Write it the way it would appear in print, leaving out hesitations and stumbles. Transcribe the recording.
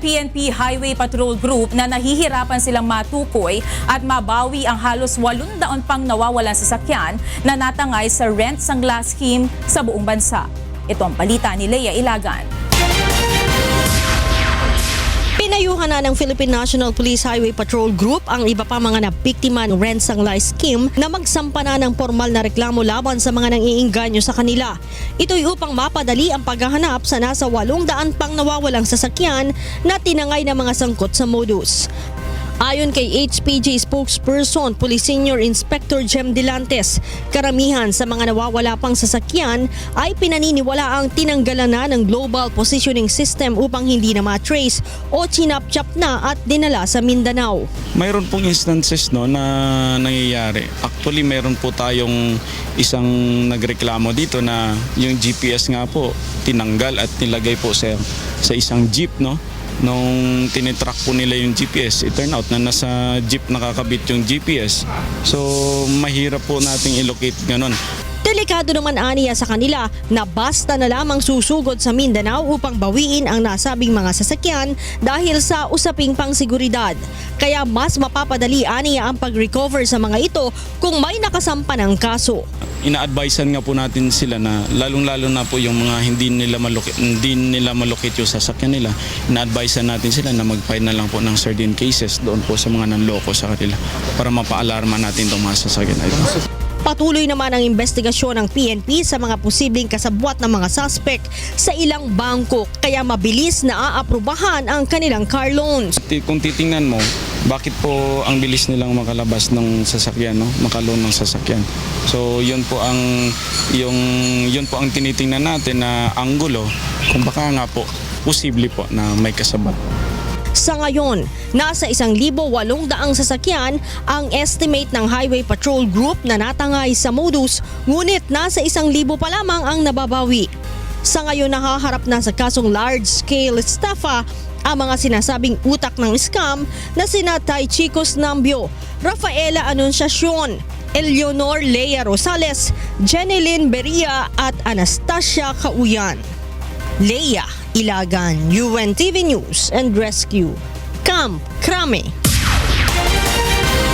PNP Highway Patrol Group na nahihirapan silang matukoy at mabawi ang halos 800 pang nawawalang sasakyan na natangay sa rent sangla scheme sa buong bansa. Ito ang balita ni Leia Ilagan. Pinayuhan na ng Philippine National Police Highway Patrol Group ang iba pa mga nabiktima ng rent sanglay scheme na magsampa na ng formal na reklamo laban sa mga nangiingganyo sa kanila. Ito'y upang mapadali ang paghahanap sa nasa 800 pang nawawalang sasakyan na tinangay ng mga sangkot sa modus. Ayon kay HPG spokesperson Police Senior Inspector Jem Delantes, karamihan sa mga nawawala pang sasakyan ay pinaniniwala ang tinanggalan na ng Global Positioning System upang hindi na matrace o chinap-chap na at dinala sa Mindanao. Mayroon pong instances na nangyayari. Actually, mayroon po tayong isang nagreklamo dito na yung GPS nga po tinanggal at nilagay po sa isang jeep, no? Nung tinitrack po nila yung GPS, it turn out na nasa jeep nakakabit yung GPS. So mahirap po nating i-locate ganun. Delikado naman aniya sa kanila na basta na lamang susugod sa Mindanao upang bawiin ang nasabing mga sasakyan dahil sa usaping pangseguridad. Kaya mas mapapadali aniya ang pag-recover sa mga ito kung may nakasampa ng kaso. Ina-advisean nga po natin sila na lalong-lalo na po yung mga hindi nila malocate yung sasakyan nila. Ina-advisean natin sila na mag-file na lang po ng certain cases doon po sa mga nanloko sa kanila para mapaalarma natin itong mga sasakyan. Patuloy naman ang investigasyon ng PNP sa mga posibleng kasabwat ng mga suspect sa ilang bangko kaya mabilis na aaprubahan ang kanilang car loans. Kung titingnan mo, bakit po ang bilis nilang makalabas ng sasakyan, no? Makaloan ng sasakyan. So yun po ang tinitingnan natin na anggulo kung baka nga po posible po na may kasabwat. Sa ngayon, nasa 1,800 sasakyan ang estimate ng Highway Patrol Group na natangay sa modus, ngunit nasa 1,000 pa lamang ang nababawi. Sa ngayon, nahaharap na sa kasong large-scale estafa ang mga sinasabing utak ng scam na sina Tay Chicos Nambio, Rafaela Anunciacion, Eleonor Lea Rosales, Jenilyn Beria at Anastasia Cauyan. Leia Ilagan, UNTV News and Rescue, Camp Crame.